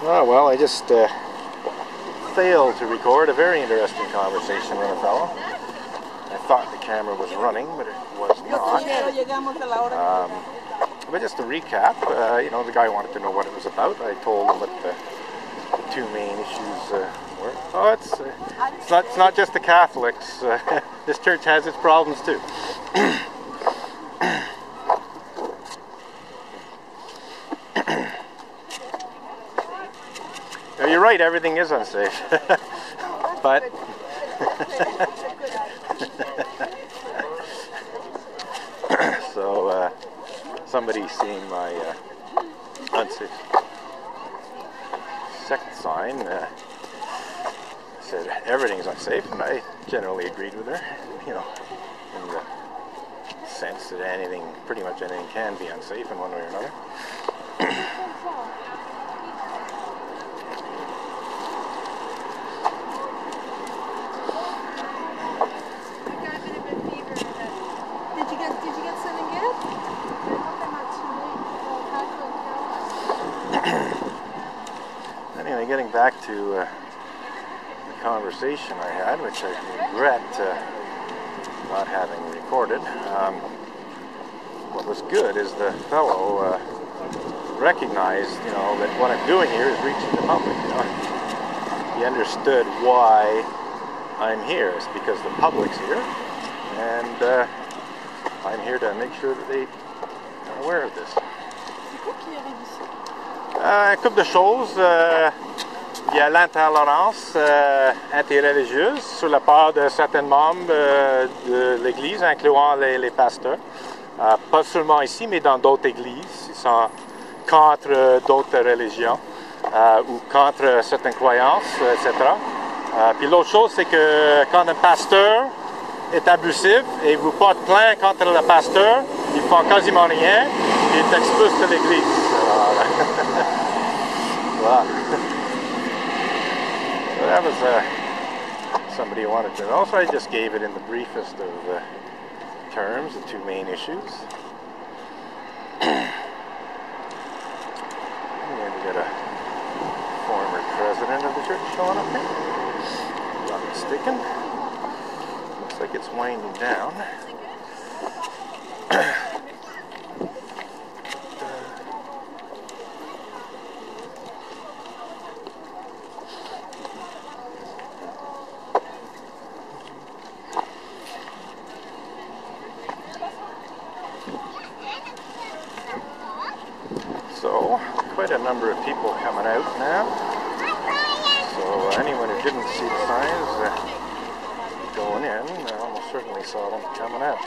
Oh, well, I just failed to record a very interesting conversation with a fellow. I thought the camera was running, but it was not. But just to recap, you know, the guy wanted to know what it was about. I told him what the two main issues were. Oh, it's not just the Catholics. This church has its problems too. Now, you're right, everything is unsafe. But so somebody seeing my unsafe second sign said everything's unsafe, and I generally agreed with her, you know, in the sense that pretty much anything can be unsafe in one way or another. Anyway, getting back to the conversation I had, which I regret not having recorded. What was good is the fellow recognized, you know, that what I'm doing here is reaching the public. You know, he understood why I'm here. It's because the public's here, and I'm here to make sure that they are aware of this. Une couple de choses. Il y a l'intolérance interreligieuse sur la part de certains membres de l'Église, incluant les pasteurs. Pas seulement ici, mais dans d'autres églises. Ils sont contre d'autres religions ou contre certaines croyances, etc. Puis l'autre chose, c'est que quand un pasteur est abusif et vous porte plainte contre le pasteur, il ne fait quasiment rien, il est expulsé de l'Église. Voilà. So that was somebody who wanted to know, so I just gave it in the briefest of terms, the two main issues. And we got a former president of the church showing up here. If I'm not mistaken. Looks like it's winding down. So, quite a number of people coming out now. So, anyone who didn't see the signs going in, almost certainly saw them coming out.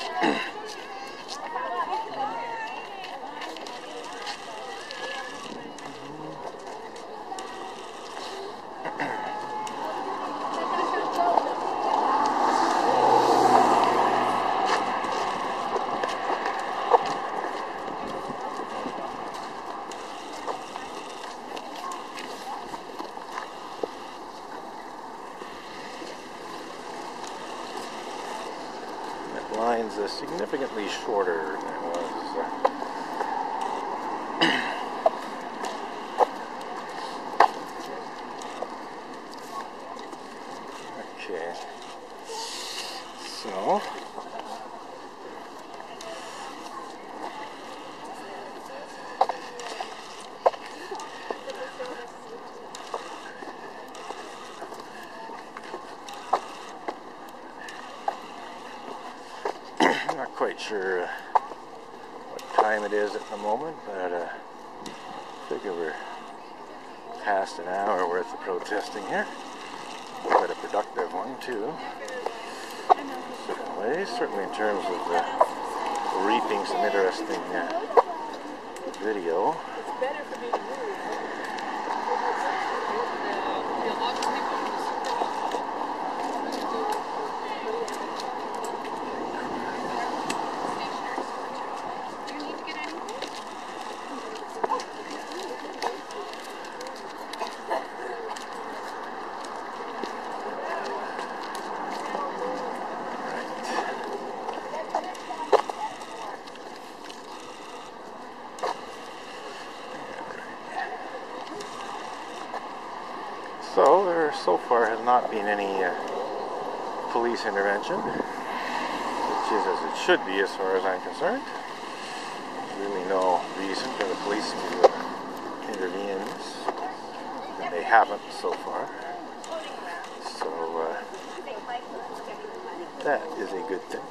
Line's significantly shorter than it was. Okay, so not quite sure what time it is at the moment, but I figure we're past an hour worth of protesting here. Quite a productive one too. Certainly in terms of reaping some interesting video. So there so far has not been any police intervention, which is as it should be as far as I'm concerned. There's really no reason for the police to intervene in this, and they haven't so far. So that is a good thing.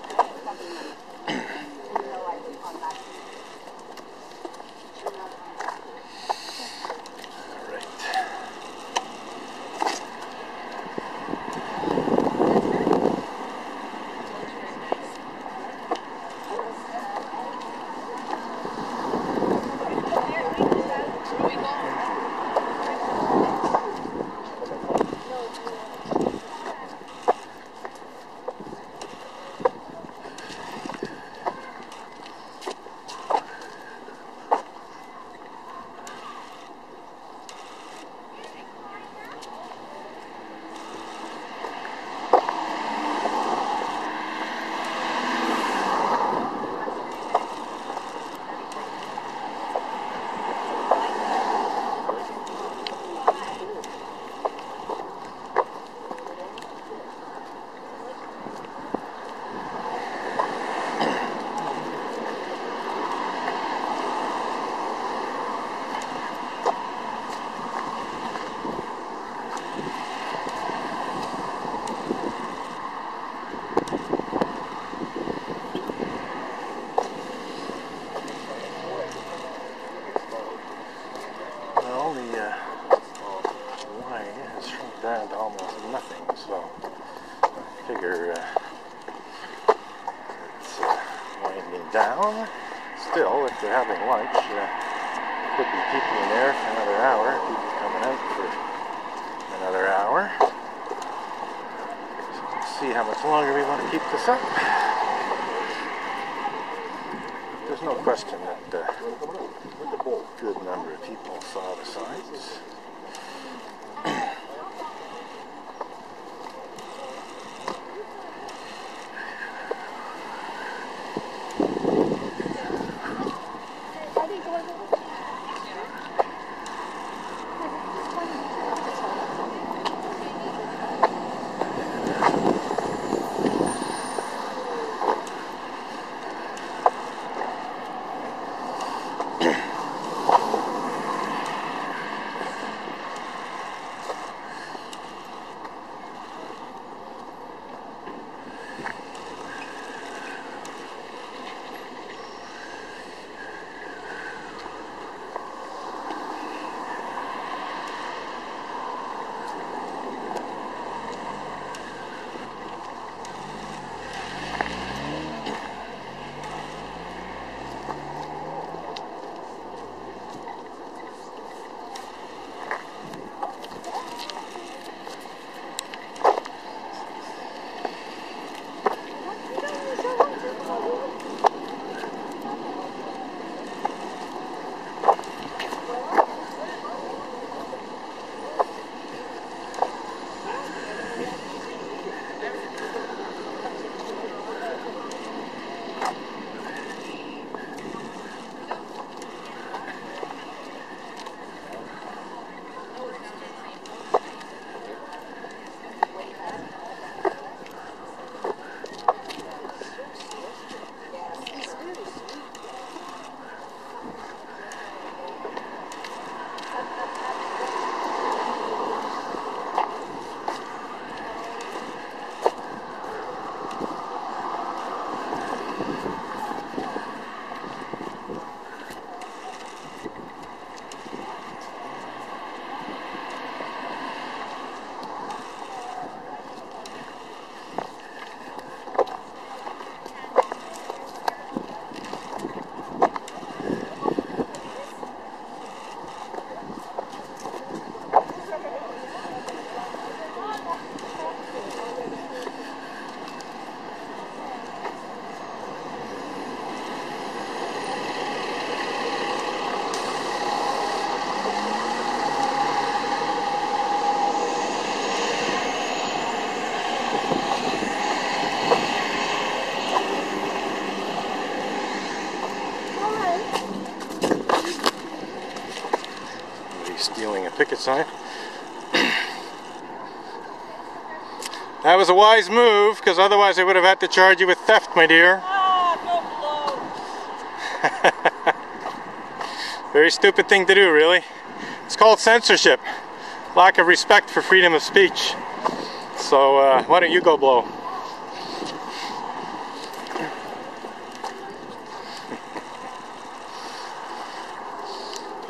Down to almost nothing, so I figure it's winding down. Still, if they're having lunch, could be people in there for another hour, people coming out for another hour. So let's see how much longer we want to keep this up. There's no question that a good number of people saw the signs. Stealing a picket sign. That was a wise move, because otherwise I would have had to charge you with theft, my dear. Very stupid thing to do, really. It's called censorship. Lack of respect for freedom of speech. So why don't you go blow?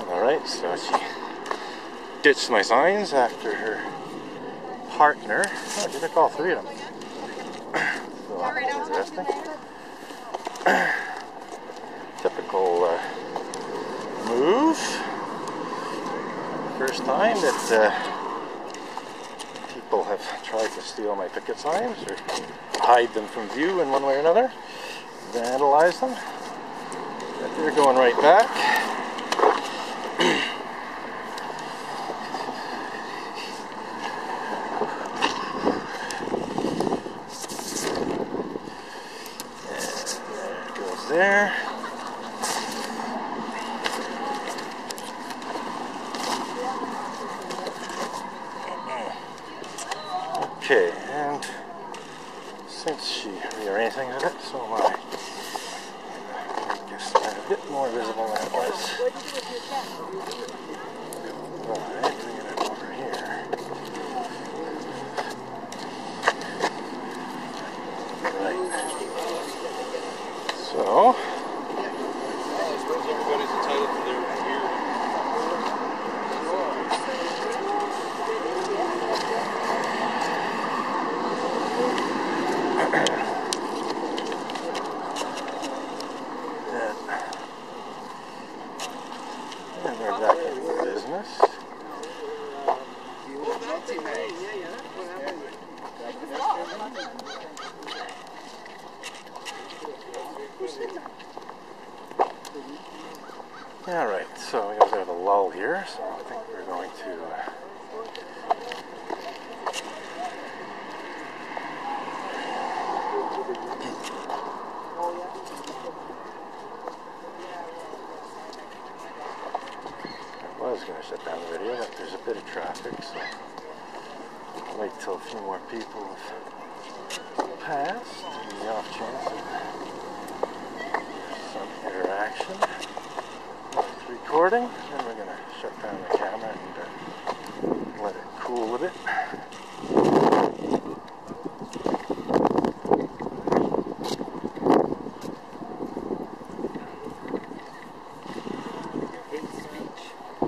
Alright, so she ditched my signs after her partner. Oh, she took all three of them. So that's interesting. Typical move. First time that people have tried to steal my picket signs or hide them from view in one way or another. Vandalize them. But they're going right back. There. Okay, and since she rearranged things a bit, so am I. I guess I'm a bit more visible than it was. Right, bringing it over here. Right. So, I suppose everybody's entitled to their view. and they're back in business. Alright, so we got a bit of a lull here, so I think we're going to I was going to shut down the video, but there's a bit of traffic, so I'll wait till a few more people have passed, in the off chance of some interaction. Recording, and we're going to shut down the camera and let it cool a bit.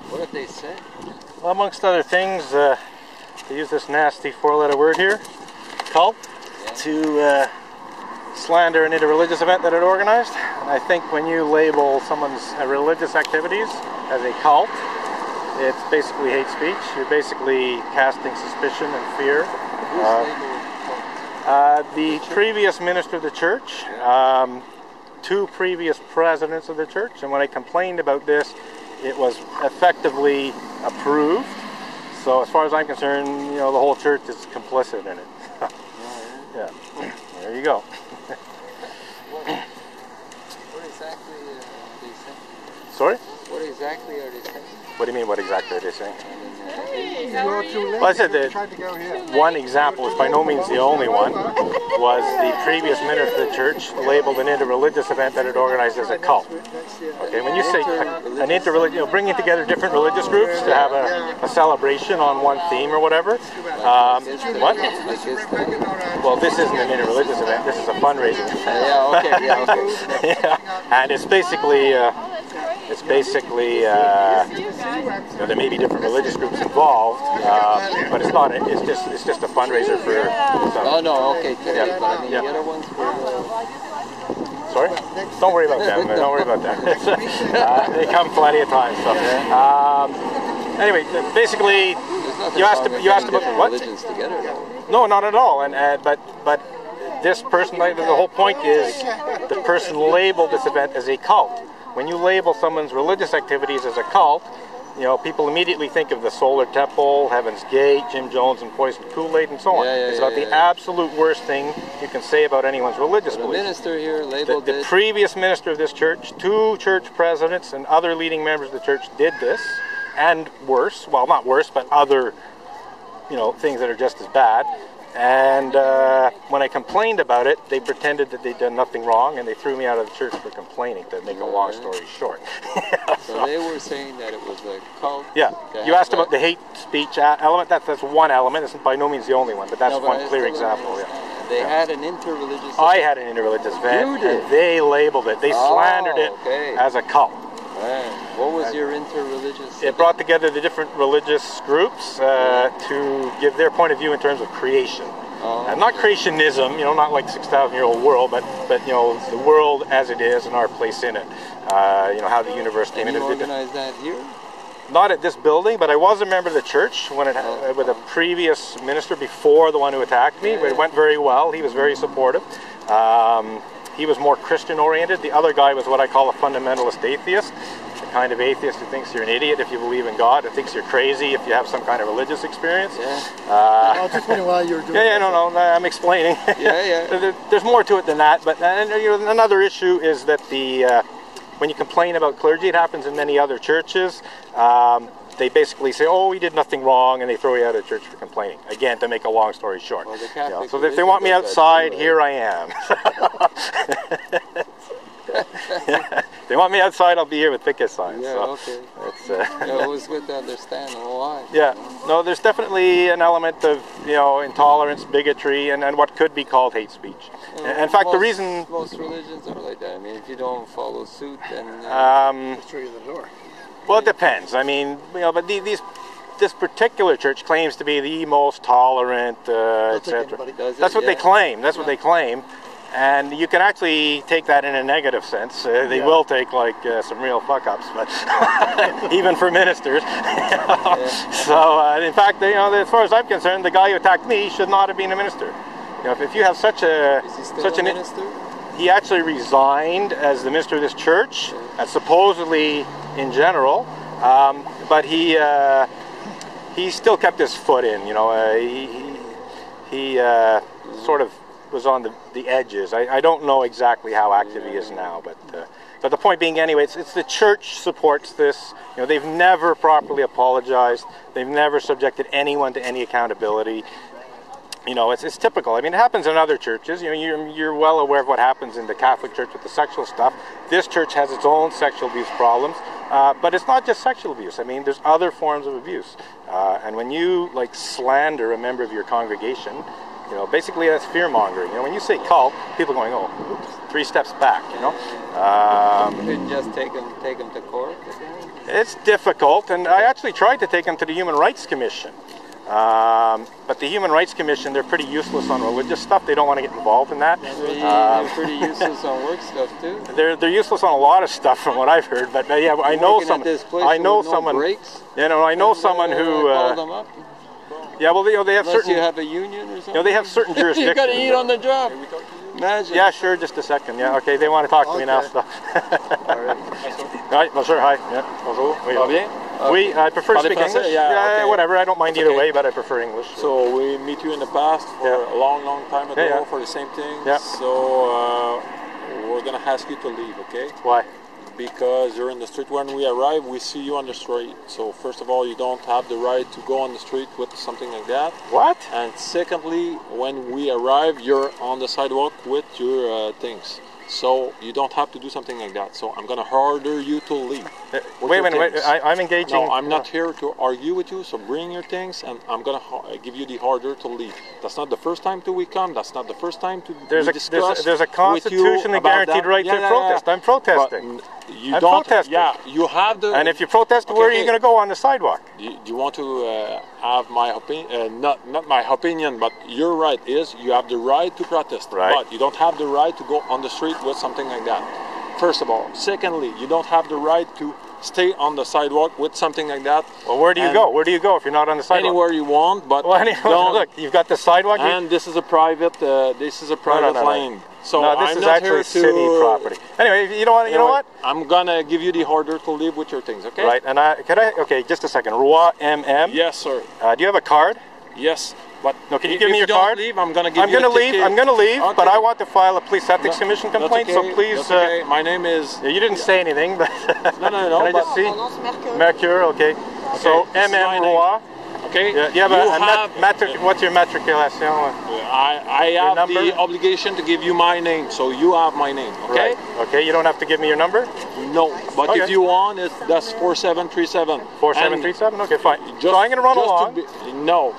What did they say? Well, amongst other things, they use this nasty four-letter word here, cult, to slander an interreligious event that it organized. And I think when you label someone's religious activities as a cult, it's basically hate speech. You're basically casting suspicion and fear. The previous minister of the church, two previous presidents of the church, and when I complained about this, it was effectively approved. So as far as I'm concerned, you know, the whole church is complicit in it. Yeah, there you go. What exactly are they saying? Sorry? What exactly are they saying? What do you mean, what exactly are they saying? Well, I said that one example, is by no means the only one, was the previous minister of the church labeled an interreligious event that it organized as a cult. Okay, when you say an interreligious, you know, bringing together different religious groups to have a celebration on one theme or whatever. What? Well, this isn't an interreligious event. This is a fundraising event. Yeah, okay, yeah, okay. Yeah, and it's basically, you know, there may be different religious groups involved, but it's not. It's just a fundraiser for. Oh no, okay, today, Yeah. but I mean Yeah. the other ones were. Sorry? Don't worry about them. Don't worry about that. They come plenty of times. So. Anyway, basically, you asked about what? Religions together. No, not at all. And but this person, like, the whole point is the person labeled this event as a cult. When you label someone's religious activities as a cult, you know, people immediately think of the Solar Temple, Heaven's Gate, Jim Jones and Poison Kool-Aid and so on. It's about the absolute worst thing you can say about anyone's religious beliefs. The minister here labeled the previous minister of this church, two church presidents and other leading members of the church did this, and worse, well, not worse, but other, you know, things that are just as bad. And when I complained about it, they pretended that they'd done nothing wrong, and they threw me out of the church for complaining, to make a long story short. So they were saying that it was a cult. Yeah. You asked about the hate speech element. That's one element. It's by no means the only one, but that's one clear example. Yeah. They had an interreligious. I had an interreligious event, and they labeled it. They slandered it as a cult. Man, what was your interreligious? It brought together the different religious groups to give their point of view in terms of creation. And not creationism, you know, not like 6,000-year-old world, but you know, the world as it is and our place in it. You know, how the universe came in. You organized that here? Not at this building, but I was a member of the church when it with a previous minister before the one who attacked me. But it went very well. He was very supportive. He was more Christian-oriented. The other guy was what I call a fundamentalist atheist, the kind of atheist who thinks you're an idiot if you believe in God, who thinks you're crazy if you have some kind of religious experience. I was just wondering why you were doing no, I'm explaining. There's more to it than that. But you know, another issue is that when you complain about clergy, it happens in many other churches. They basically say, oh, we did nothing wrong, and they throw you out of church for complaining. Again, to make a long story short. Well, you know, so if they want me outside, here I am. If they want me outside, I'll be here with picket signs. Yeah, so okay. It's, it was good to understand why. Yeah, no, there's definitely an element of, you know, intolerance, bigotry, and what could be called hate speech. In fact, the reason... Most religions are like that. I mean, if you don't follow suit, then... through the door. Well, it depends. I mean, you know, but this particular church claims to be the most tolerant, etc. That's what they claim. That's what they claim. And you can actually take that in a negative sense. They will take like some real fuck-ups, but even for ministers. So, in fact, you know, as far as I'm concerned, the guy who attacked me should not have been a minister. You know, if you have such a minister? He actually resigned as the minister of this church, supposedly in general, but he still kept his foot in. You know, he sort of was on the edges. I don't know exactly how active he is now, but the point being, anyway, it's the church supports this. You know, they've never properly apologized. They've never subjected anyone to any accountability. You know, it's typical. I mean, it happens in other churches. You know, you're well aware of what happens in the Catholic Church with the sexual stuff. This church has its own sexual abuse problems, but it's not just sexual abuse. I mean, there's other forms of abuse. And when you, like, slander a member of your congregation, you know, basically that's fear-mongering. You know, when you say cult, people are going, oh, oops, 3 steps back, you know. You couldn't just take them to court? It's difficult, and I actually tried to take them to the Human Rights Commission. But the Human Rights Commission, they're pretty useless on religious stuff. They don't want to get involved in that. They're pretty useless on work stuff too. They're useless on a lot of stuff from what I've heard. But yeah, I know someone. I know someone. You know, I know someone who. Call them up. Yeah, well, you know, they have Unless certain. You have a union or something. You know, they have certain jurisdictions. You got to eat on the job. Imagine. Yeah, sure. Just a second. Yeah, okay. They want to talk to me now. So. Right. Bonjour. Hi. Yeah. Bonjour. Oui. Ça va bien? Oui, I prefer to speak English. Yeah, okay. Whatever. I don't mind either way, but I prefer English. So we meet you in the past for a long time ago for the same thing. Yeah. So we're gonna ask you to leave, okay? Why? Because you're in the street. When we arrive, we see you on the street. So first of all, you don't have the right to go on the street with something like that. What? And secondly, when we arrive, you're on the sidewalk with your things. So you don't have to do something like that. So I'm gonna order you to leave. Wait a minute. Wait, I'm engaging. No, I'm not here to argue with you. So bring your things, and I'm gonna give you the order to leave. That's not the first time we come. That's not the first time discuss. There's a constitutionally guaranteed right to protest. I'm protesting. I'm protesting. Yeah, you have the. And if you protest, where are you going to go on the sidewalk? Do you want to have my opinion? Not my opinion, but your right is you have the right to protest. Right. But you don't have the right to go on the street with something like that. First of all. Secondly, you don't have the right to stay on the sidewalk with something like that. Well, where do you go? Where do you go if you're not on the sidewalk? Anywhere you want, but don't. Look, you've got the sidewalk. And this is a private. Lane. So no, this is actually city property. Anyway, you know what? I'm gonna give you the order to leave with your things, okay? Right, and okay, just a second. Roi MM. Yes, sir. Do you have a card? Yes, but no. Can you give me your card? Leave, I'm gonna give you a ticket. I'm gonna leave, okay. But I want to file a police ethics commission complaint. Okay. So please. That's okay. My name is. You didn't say anything, but. No. Can I just see? Mercure. Okay. So MM Roi. Okay? Yeah, but what's your matriculation? I have number? the obligation to give you my name, so you have my name. Okay? Right. Okay, you don't have to give me your number? No, but Okay. if you want, that's 4737. 4737? Okay, fine. Just, so I'm going to run along. No,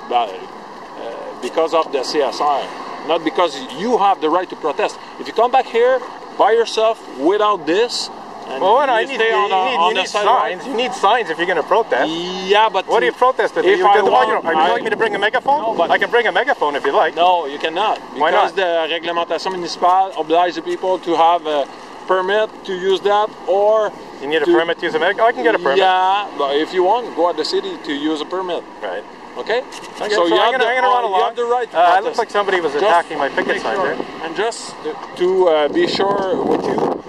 because of the CSR, not because you have the right to protest. If you come back here by yourself without this, and well, you stay on the need sidewalk, signs. You need signs if you're going to protest. Yeah, but what do you protest? Are you telling me to bring a megaphone? No, but I can bring a megaphone if you like. No, you cannot. Why Because not? the réglementation municipale oblige the people to have a permit to use that, or you need a permit to use a megaphone. I can get a permit. Yeah, but if you want, go at the city to use a permit. Right. Okay? So I'm going to run along. You have the right to it looks like somebody was attacking my picket sign there. And just to be sure with you,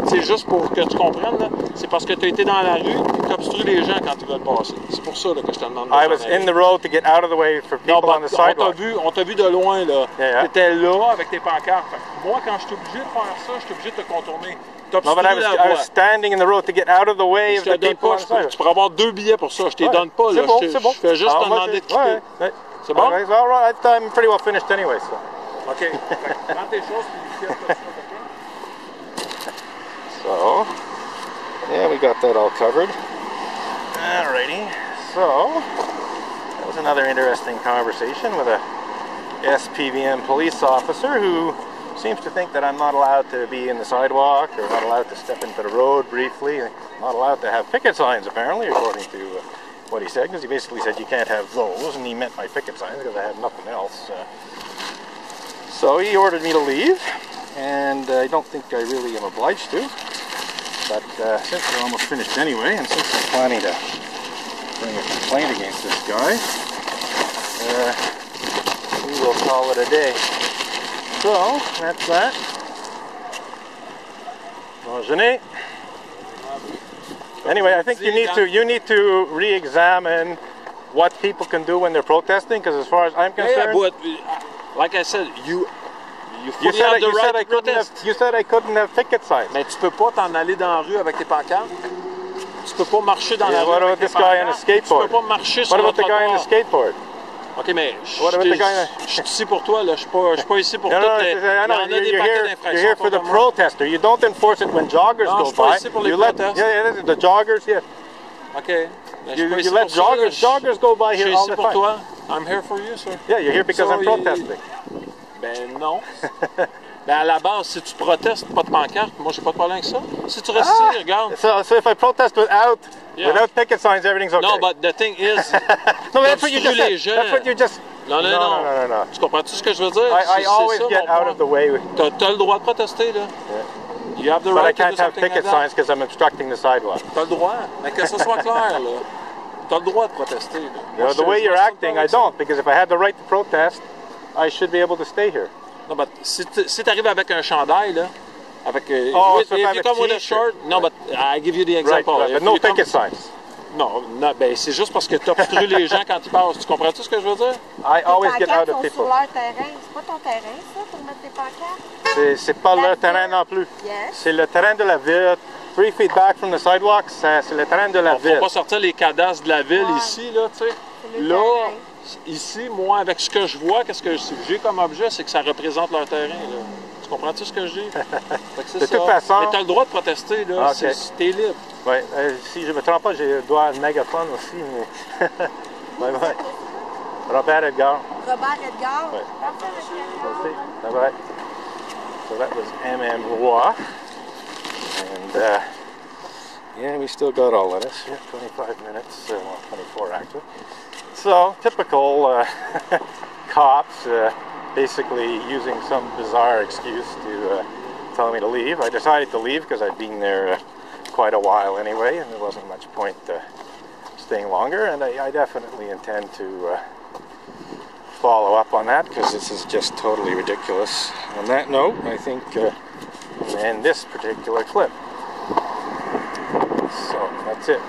c'est juste pour que tu comprennes, là, c'est parce que tu as été dans la rue et tu obstrues les gens quand ils veulent passer. C'est pour ça là, que je te demande de I was in the road to get out of the way for people on the sidewalk. On t'a vu de loin, là. Yeah. Tu étais là avec tes pancartes. Moi, quand je suis obligé de faire ça, je suis obligé de te contourner. No, but I was standing in the road to get out of the way of the people on the sidewalk. Tu pourrais avoir 2 billets pour ça. Je te les donne pas, là. Je fais juste te demander de quitter. C'est bon? All right. I'm pretty well finished anyway, so. OK. Prends tes choses puis quitte tout de suite, OK? So, yeah, we got that all covered. Alrighty. So, that was another interesting conversation with a SPVM police officer who seems to think that I'm not allowed to be in the sidewalk or not allowed to step into the road briefly. Not allowed to have picket signs, apparently, according to what he said, because he basically said you can't have those, and he meant my picket signs because I had nothing else. So he ordered me to leave, and I don't think I really am obliged to. But since we're almost finished anyway, and since I'm planning to bring a complaint against this guy, we will call it a day. So, that's that. Bonjour. Anyway, I think you need to re-examine what people can do when they're protesting, because as far as I'm concerned... Yeah, but like I said, you said I couldn't have picket signs. Mais tu peux pas t'en aller dans la rue avec tes pancartes. Tu peux pas marcher dans la rue what about avec this tes guy on a pancartes. skateboard? Tu peux pas marcher sur What le about the guy on a trottoir. skateboard? OK, mais je suis ici pour toi, là. Je suis pas ici pour No, toutes les... You're here for the protester. You don't enforce it when joggers go by. Ici pour les protestes. The joggers, yeah. OK. You let joggers go by here all the time. Je suis ici pour toi. I'm here for you, sir. Yeah, you're here because I'm protesting. Ben non. Ben à la base, si tu protestes, pas de pancarte, moi j'ai pas de problème avec ça. Si tu restes ici, regarde. So if I protest without picket signs, everything's okay. No, but the thing is, no, that's what you just said. That's what you just. Non. Tu comprends-tu ce que je veux dire? I always get out of the way. T'as le droit de protester, là. Yeah. You have the but right I can't to do have picket signs because I'm obstructing the sidewalk. T'as le droit, mais que ça soit clair, là. T'as le droit de protester, là. No, the way you're acting, I don't, because if I had the right to protest, I should be able to stay here. Non, but si t'arrives avec un chandail, là, avec... so if you come with a short... No, but I give you the example. Right, but no picket signs. Non, ben c'est juste parce que t'obstrues les gens quand ils passent. Tu comprends-tu ce que je veux dire? I always get out of people. Sur leur terrain. C'est pas ton terrain, ça, pour mettre tes pancartes? C'est pas leur terrain non plus. Yes. C'est le terrain de la ville. 3 feet back from the sidewalk, c'est le terrain de la ville. Faut pas sortir les cadastres de la ville ici, là, tu sais. Là, ici, moi, avec ce que je vois, qu'est-ce que j'ai comme objet, c'est que ça représente leur terrain, là. Tu comprends-tu ce que je dis? De toute façon... Mais t'as le droit de protester, là. Okay. T'es libre. Oui, si je me trompe pas, j'ai le droit à un mégaphone aussi, mais... bye. Robert Edgar. Robert Edgar. Oui. Parfait. Bye bye. So that was M.M. Roy. And, yeah, we still got all of this. Yeah, 25 minutes, well, 24 actually. So, typical cops basically using some bizarre excuse to tell me to leave. I decided to leave because I'd been there quite a while anyway, and there wasn't much point staying longer, and I definitely intend to follow up on that because this is just totally ridiculous. On that note, I think in this particular clip. So that's it.